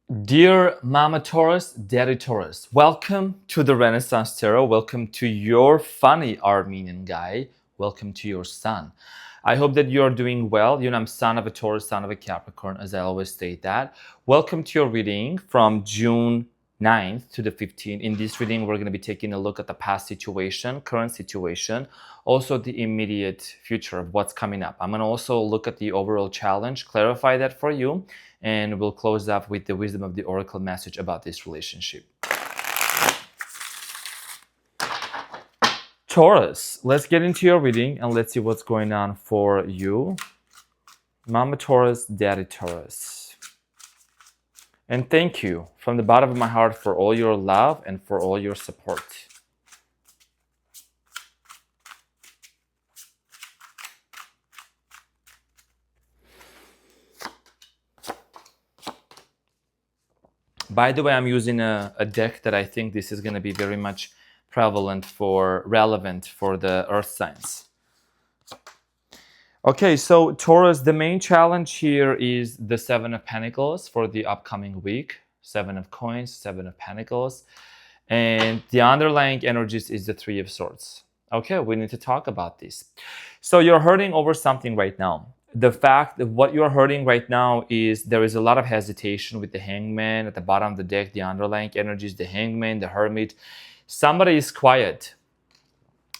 Dear Mama Taurus, Daddy Taurus, welcome to the Renaissance Tarot. Welcome to your funny Armenian guy. Welcome to your son. I hope that you're doing well. I'm son of a Taurus, son of a Capricorn, as I always state that. Welcome to your reading from June 9th to the 15th. In this reading, we're going to be taking a look at the past situation, current situation, also the immediate future of what's coming up. I'm going to also look at the overall challenge, clarify that for you, and we'll close up with the wisdom of the oracle message about this relationship. Taurus, let's get into your reading and let's see what's going on for you. Mama Taurus, Daddy Taurus. And thank you from the bottom of my heart for all your love and for all your support. By the way, I'm using a deck that I think this is going to be very much relevant for the earth signs. Okay, so Taurus, the main challenge here is the Seven of Pentacles for the upcoming week. Seven of Coins, Seven of Pentacles. And the underlying energies is the Three of Swords. Okay, we need to talk about this. So you're hurting over something right now. The fact that what you're hurting right now is there is a lot of hesitation with the Hangman at the bottom of the deck, the underlying energies, the Hangman, the Hermit. Somebody is quiet.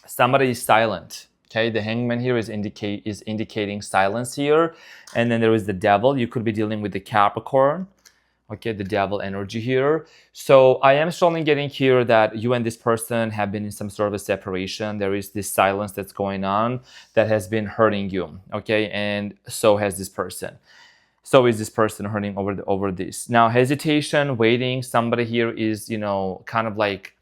Somebody is silent. Okay, the Hangman here is indicating silence here. And then there is the Devil. You could be dealing with the Capricorn. Okay, the Devil energy here. So I am strongly getting here that you and this person have been in some sort of a separation. There is this silence that's going on that has been hurting you. Okay, and so has this person. So is this person hurting over this. Now, hesitation, waiting. Somebody here is, kind of like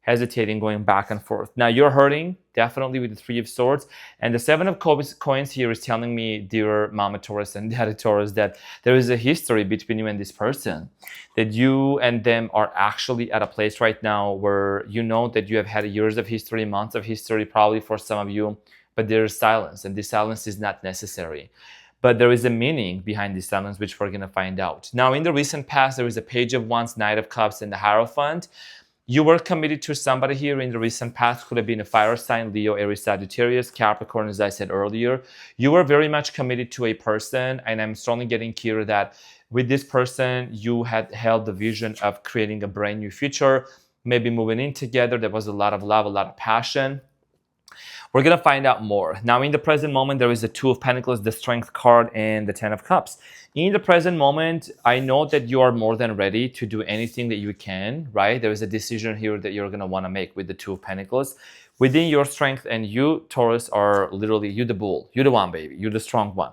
hesitating, going back and forth. Now, you're hurting, definitely, with the Three of Swords. And the Seven of Coins here is telling me, dear Mama Taurus and Daddy Taurus, that there is a history between you and this person. That you and them are actually at a place right now where you know that you have had years of history, months of history, probably for some of you, but there is silence, and this silence is not necessary. But there is a meaning behind this silence, which we're going to find out. Now, in the recent past, there is a Page of Wands, Knight of Cups, and the Hierophant. You were committed to somebody here in the recent past. Could have been a fire sign, Leo, Aries, Sagittarius, Capricorn, as I said earlier. You were very much committed to a person, and I'm strongly getting clear that with this person, you had held the vision of creating a brand new future, maybe moving in together. There was a lot of love, a lot of passion. We're going to find out more. Now, in the present moment, there is the Two of Pentacles, the Strength card, and the Ten of Cups. In the present moment, I know that you are more than ready to do anything that you can, right? There is a decision here that you're going to want to make with the Two of Pentacles. Within your strength, and you, Taurus, are literally, you the bull. You're the one, baby. You're the strong one.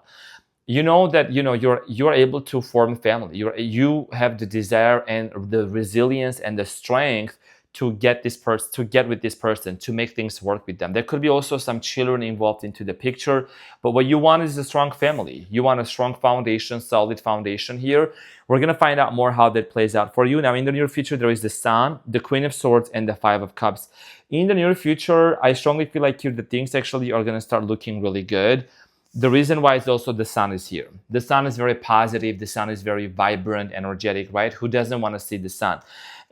You know that, you're able to form family. You have the desire and the resilience and the strength to get with this person, to make things work with them. There could be also some children involved into the picture, but what you want is a strong family. You want a strong foundation, solid foundation here. We're going to find out more how that plays out for you. Now, in the near future, there is the Sun, the Queen of Swords, and the Five of Cups. In the near future, I strongly feel like here the things actually are going to start looking really good. The reason why is also the Sun is here. The Sun is very positive. The Sun is very vibrant, energetic, right? Who doesn't want to see the Sun?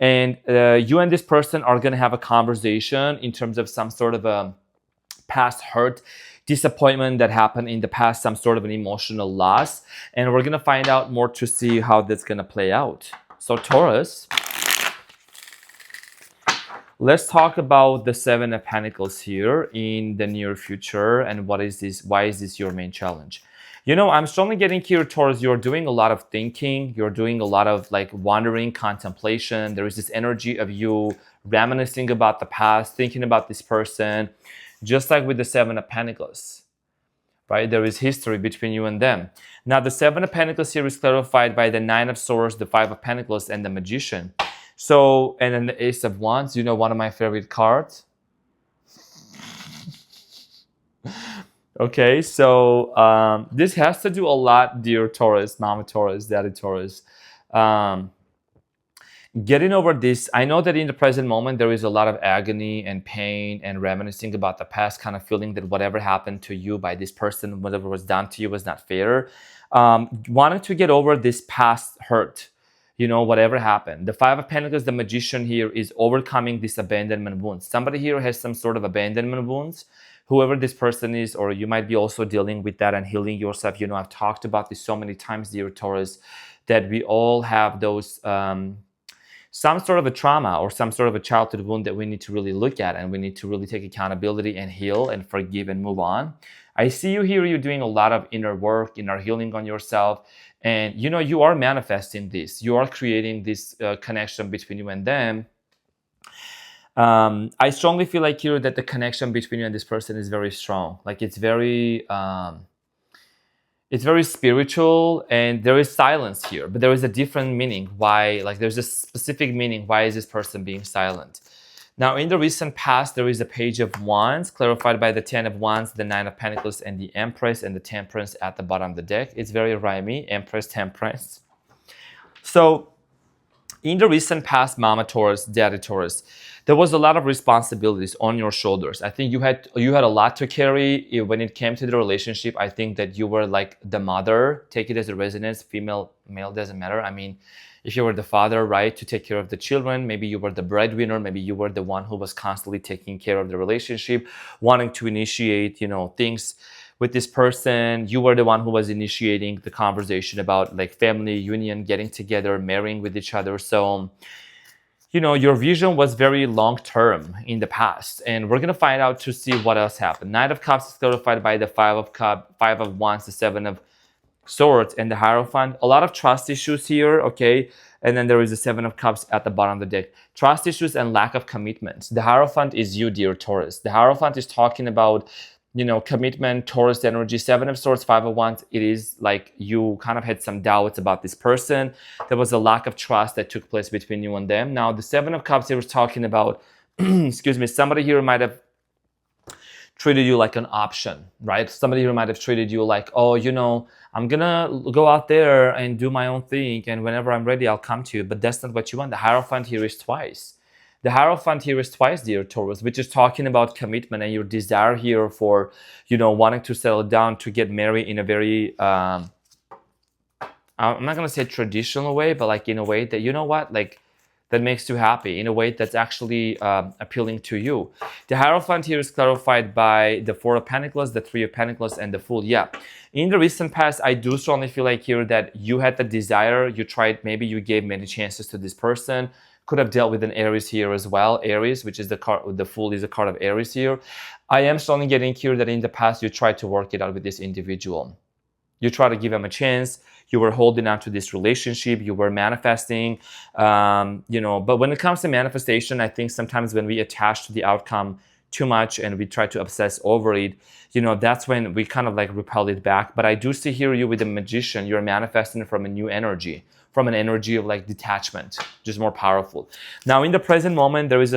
And you and this person are going to have a conversation in terms of some sort of a past hurt, disappointment that happened in the past, some sort of an emotional loss. And we're going to find out more to see how that's going to play out. So Taurus, let's talk about the Seven of Pentacles here in the near future. And what is this? Why is this your main challenge? I'm strongly getting here, Taurus, you're doing a lot of thinking. You're doing a lot of wandering, contemplation. There is this energy of you reminiscing about the past, thinking about this person, just like with the Seven of Pentacles, right? There is history between you and them. Now, the Seven of Pentacles here is clarified by the Nine of Swords, the Five of Pentacles, and the Magician. So, and then the Ace of Wands, one of my favorite cards. Okay, so this has to do a lot, dear Taurus, Mama Taurus, Daddy Taurus. Getting over this, I know that in the present moment, there is a lot of agony and pain and reminiscing about the past, kind of feeling that whatever happened to you by this person, whatever was done to you was not fair. Wanting to get over this past hurt. whatever happened. The Five of Pentacles, the Magician here, is overcoming this abandonment wounds. Somebody here has some sort of abandonment wounds, whoever this person is, or you might be also dealing with that and healing yourself. I've talked about this so many times, dear Taurus, that we all have those some sort of a trauma or some sort of a childhood wound that we need to really look at, and we need to really take accountability and heal and forgive and move on. I see you here, you're doing a lot of inner work, inner healing on yourself, and you are manifesting this. You are creating this connection between you and them. I strongly feel like here that the connection between you and this person is very strong. Like it's very spiritual, and there is silence here, but there is a different meaning. Why? Like there's a specific meaning. Why is this person being silent? Now, in the recent past, there is a Page of Wands, clarified by the 10 of Wands, the 9 of Pentacles, and the Empress, and the Temperance at the bottom of the deck. It's very rhymey, Empress, Temperance. So, in the recent past, Mama Taurus, Daddy Taurus, there was a lot of responsibilities on your shoulders. I think you had a lot to carry when it came to the relationship. I think that you were like the mother. Take it as a resonance, female, male, doesn't matter. I mean, if you were the father, right, to take care of the children, maybe you were the breadwinner, maybe you were the one who was constantly taking care of the relationship, wanting to initiate, things with this person. You were the one who was initiating the conversation about like family union, getting together, marrying with each other. So, your vision was very long-term in the past, and we're going to find out to see what else happened. Knight of Cups is clarified by the Five of Wands, the Seven of Swords, and the Hierophant. A lot of trust issues here, okay? And then there is the Seven of Cups at the bottom of the deck. Trust issues and lack of commitment. The Hierophant is you, dear Taurus. The Hierophant is talking about, commitment, Taurus energy. Seven of Swords, Five of Wands. It is like you kind of had some doubts about this person. There was a lack of trust that took place between you and them. Now, the Seven of Cups, it was talking about, excuse me, somebody here might have treated you like an option, right? Somebody here might have treated you like, oh, I'm gonna go out there and do my own thing, and whenever I'm ready, I'll come to you. But that's not what you want. The Hierophant here is twice. The Hierophant here is twice, dear Taurus, which is talking about commitment and your desire here for, wanting to settle down, to get married in a very, I'm not gonna say traditional way, but like in a way that, like, that makes you happy, in a way that's actually appealing to you. The Hierophant here is clarified by the Four of Pentacles, the Three of Pentacles, and the Fool. Yeah, in the recent past, I do strongly feel like here that you had the desire, you tried, maybe you gave many chances to this person. Could have dealt with an Aries here as well. Aries, which is the card, the Fool is a card of Aries here. I am strongly getting here that in the past, you tried to work it out with this individual. You try to give him a chance. You were holding on to this relationship. You were manifesting, But when it comes to manifestation, I think sometimes when we attach to the outcome too much and we try to obsess over it, that's when we kind of like repel it back. But I do see here you with the Magician. You're manifesting from a new energy, from an energy of like detachment, just more powerful. Now, in the present moment, there is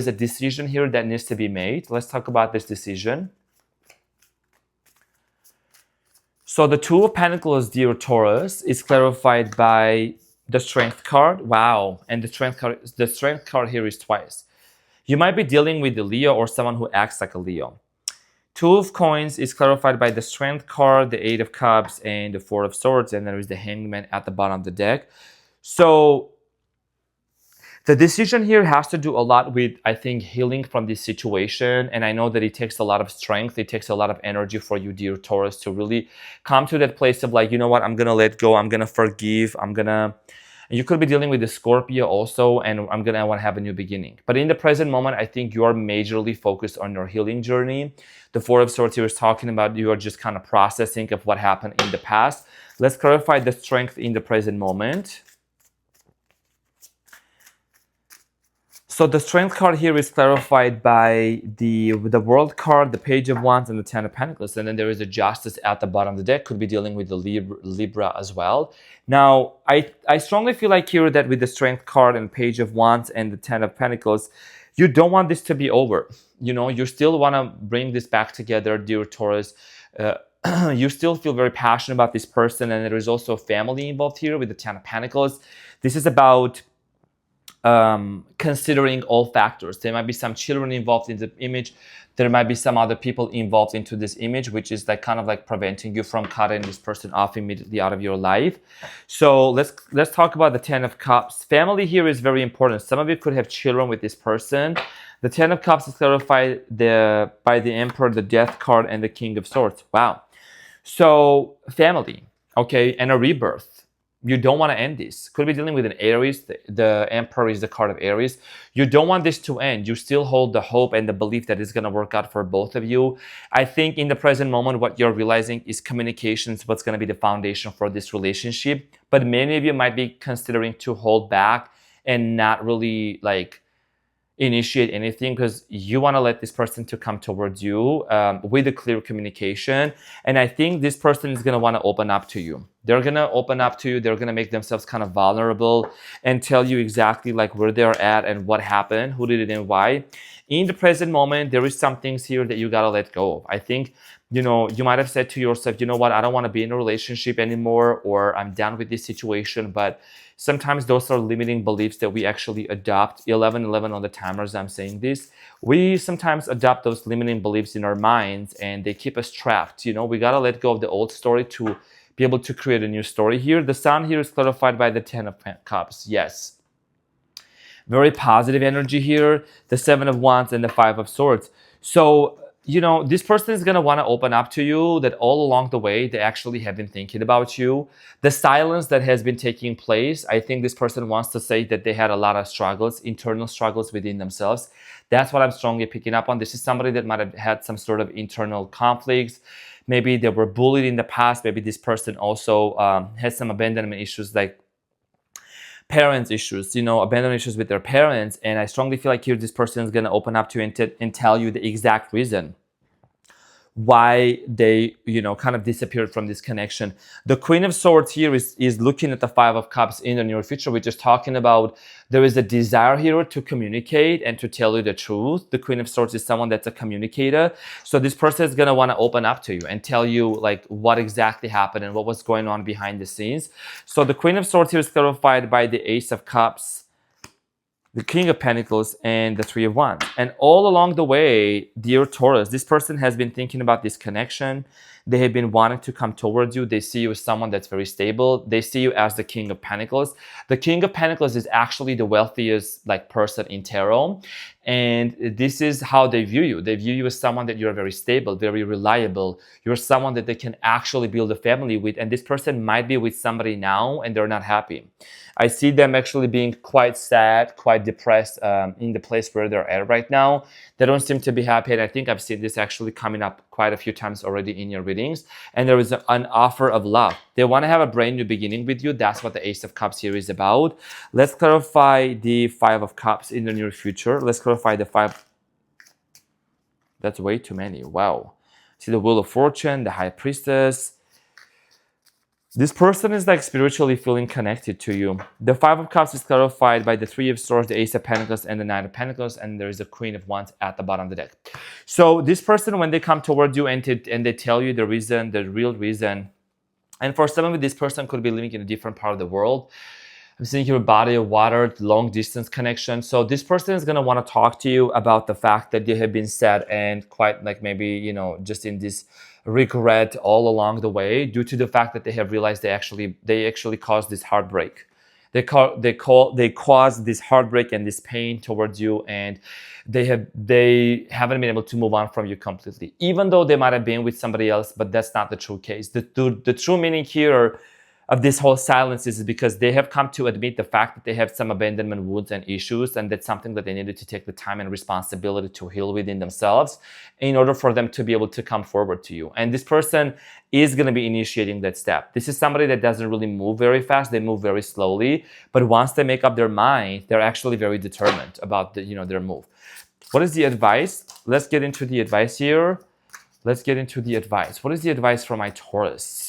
a decision here that needs to be made. Let's talk about this decision. So the Two of Pentacles, dear Taurus, is clarified by the Strength card. Wow. And the Strength card here is twice. You might be dealing with the Leo or someone who acts like a Leo. Two of Coins is clarified by the Strength card, the Eight of Cups, and the Four of Swords. And there is the Hangman at the bottom of the deck. So the decision here has to do a lot with, I think, healing from this situation. And I know that it takes a lot of strength. It takes a lot of energy for you, dear Taurus, to really come to that place of like, you know what, I'm going to let go. I'm going to forgive. You could be dealing with the Scorpio also, and I want to have a new beginning. But in the present moment, I think you are majorly focused on your healing journey. The Four of Swords here is talking about you are just kind of processing of what happened in the past. Let's clarify the strength in the present moment. So the Strength card here is clarified by the World card, the Page of Wands, and the Ten of Pentacles. And then there is a Justice at the bottom of the deck. Could be dealing with the Libra as well. Now, I strongly feel like here that with the Strength card and Page of Wands and the Ten of Pentacles, you don't want this to be over. You still want to bring this back together, dear Taurus. You still feel very passionate about this person. And there is also family involved here with the Ten of Pentacles. This is about considering all factors. There might be some children involved in the image. There might be some other people involved into this image, which is like kind of like preventing you from cutting this person off immediately out of your life. So let's talk about the Ten of Cups. Family here is very important. Some of you could have children with this person. The Ten of Cups is clarified by the Emperor, the Death card, and the King of Swords. Wow. So family, okay, and a rebirth. You don't want to end this. Could be dealing with an Aries. The Emperor is the card of Aries. You don't want this to end. You still hold the hope and the belief that it's going to work out for both of you. I think in the present moment, what you're realizing is communication is what's going to be the foundation for this relationship. But many of you might be considering to hold back and not really like initiate anything because you want to let this person to come towards you with a clear communication. And I think this person is going to want to open up to you. They're going to open up to you. They're going to make themselves kind of vulnerable and tell you exactly like where they're at and what happened, who did it and why. In the present moment, there is some things here that you got to let go of. I think, you know, you might have said to yourself, you know what, I don't want to be in a relationship anymore, or I'm done with this situation. But sometimes those are limiting beliefs that we actually adopt. 11:11 on the timer as I'm saying this. We sometimes adopt those limiting beliefs in our minds and they keep us trapped. You know, we got to let go of the old story to be able to create a new story here. The Sun here is clarified by the Ten of Cups. Yes. Very positive energy here. The Seven of Wands and the Five of Swords. So, you know, this person is going to want to open up to you that all along the way, they actually have been thinking about you. The silence that has been taking place, I think this person wants to say that they had a lot of struggles, internal struggles within themselves. That's what I'm strongly picking up on. This is somebody that might have had some sort of internal conflicts. Maybe they were bullied in the past. Maybe this person also has some abandonment issues like parents issues, you know, abandonment issues with their parents. And I strongly feel like here this person is going to open up to you and tell you the exact reason why they, you know, kind of disappeared from this connection. The Queen of Swords here is looking at the Five of Cups in the near future. We're just talking about there is a desire here to communicate and to tell you the truth. The Queen of Swords is someone that's a communicator. So this person is going to want to open up to you and tell you like what exactly happened and what was going on behind the scenes. So the Queen of Swords here is clarified by the Ace of Cups, the King of Pentacles, and the Three of Wands. And all along the way, dear Taurus, this person has been thinking about this connection. They have been wanting to come towards you. They see you as someone that's very stable. They see you as the King of Pentacles. The King of Pentacles is actually the wealthiest like person in tarot. And this is how they view you. They view you as someone that you're very stable, very reliable. You're someone that they can actually build a family with. And this person might be with somebody now and they're not happy. I see them actually being quite sad, quite depressed in the place where they're at right now. They don't seem to be happy. And I think I've seen this actually coming up quite a few times already in your readings. And there is an offer of love. They want to have a brand new beginning with you. That's what the Ace of Cups here is about. Let's clarify the Five of Cups in the near future. Let's clarify the five. That's way too many. Wow. See the Wheel of Fortune, the High Priestess. This person is like spiritually feeling connected to you. The Five of Cups is clarified by the Three of Swords, the Ace of Pentacles, and the Nine of Pentacles, and there is a Queen of Wands at the bottom of the deck. So this person, when they come towards you and they tell you the reason, the real reason, and for some of you, this person could be living in a different part of the world. I'm seeing here a body of water, long distance connection. So this person is going to want to talk to you about the fact that they have been sad and quite like maybe, you know, just in this regret all along the way due to the fact that they have realized they actually caused this heartbreak. They caused this heartbreak and this pain towards you, and they haven't been able to move on from you completely, even though they might have been with somebody else. But that's not the true case. The true meaning here of this whole silence is because they have come to admit the fact that they have some abandonment wounds and issues, and that's something that they needed to take the time and responsibility to heal within themselves in order for them to be able to come forward to you. And this person is going to be initiating that step. This is somebody that doesn't really move very fast. They move very slowly, but once they make up their mind, they're actually very determined about their move. What is the advice? Let's get into the advice here. Let's get into the advice. What is the advice for my Taurus?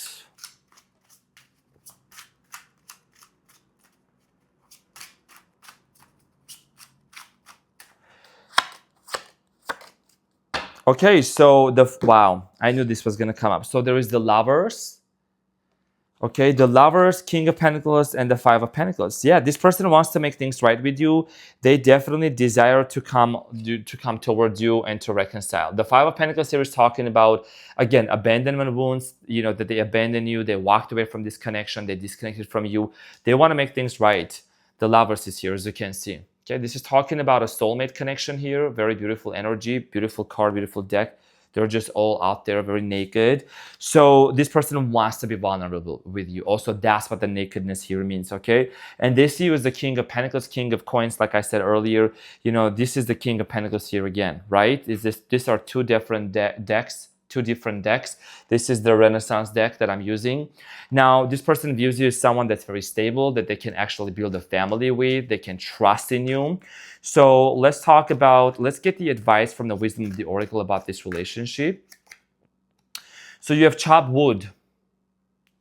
Okay, so wow, I knew this was gonna come up. So there is the Lovers. Okay, the Lovers, King of Pentacles, and the Five of Pentacles. Yeah, this person wants to make things right with you. They definitely desire to come towards you and to reconcile. The Five of Pentacles here is talking about, again, abandonment wounds. You know, that they abandoned you, they walked away from this connection, they disconnected from you. They want to make things right. The Lovers is here, as you can see. Okay, this is talking about a soulmate connection here. Very beautiful energy, beautiful card, beautiful deck. They're just all out there, very naked. So this person wants to be vulnerable with you. Also, that's what the nakedness here means, okay? And they see you as the King of Pentacles, King of Coins, like I said earlier. You know, this is the King of Pentacles here again, right? These are two different decks. This is the Renaissance deck that I'm using. Now, this person views you as someone that's very stable, that they can actually build a family with, they can trust in you. So let's get the advice from the wisdom of the oracle about this relationship. So you have chopped wood,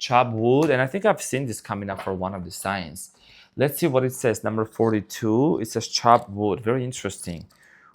and I think I've seen this coming up for one of the signs. Let's see what it says. Number 42, it says chopped wood. Very interesting.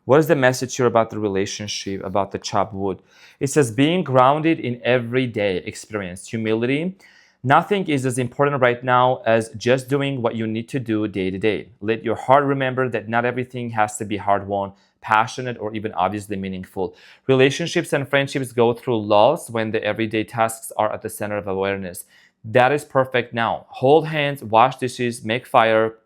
What is the message here about the relationship, about the chopped wood? It says being grounded in everyday experience, humility. Nothing is as important right now as just doing what you need to do day to day. Let your heart remember that not everything has to be hard-won, passionate, or even obviously meaningful. Relationships and friendships go through lulls when the everyday tasks are at the center of awareness. That is perfect now. Hold hands, wash dishes, make fire,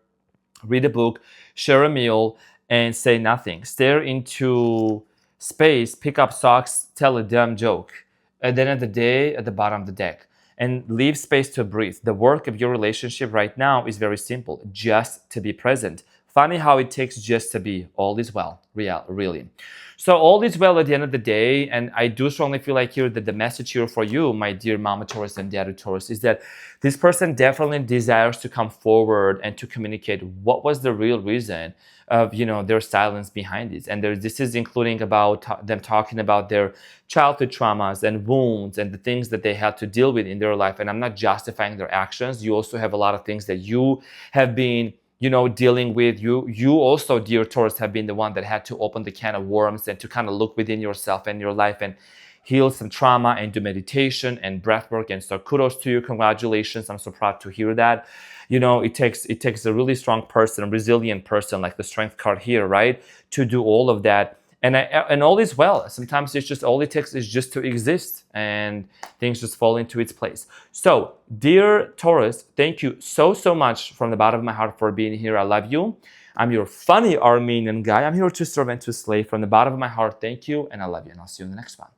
read a book, share a meal, and say nothing. Stare into space, pick up socks, tell a dumb joke. At the end of the day, at the bottom of the deck. And leave space to breathe. The work of your relationship right now is very simple, just to be present. Funny how it takes just to be. All is well, really. So all is well at the end of the day, and I do strongly feel like here that the message here for you, my dear Mama Taurus and Daddy Taurus, is that this person definitely desires to come forward and to communicate what was the real reason of their silence behind it. And this is including about them talking about their childhood traumas and wounds and the things that they had to deal with in their life. And I'm not justifying their actions. You also have a lot of things that you have been dealing with. You also, dear Taurus, have been the one that had to open the can of worms and to kind of look within yourself and your life and heal some trauma and do meditation and breath work. And so kudos to you. Congratulations. I'm so proud to hear that. It takes a really strong person, a resilient person, like the strength card here, right? To do all of that. And all is well. Sometimes it's just all it takes is just to exist and things just fall into its place. So, dear Taurus, thank you so much from the bottom of my heart for being here. I love you. I'm your funny Armenian guy. I'm here to serve and to slay. From the bottom of my heart, thank you, and I love you. And I'll see you in the next one.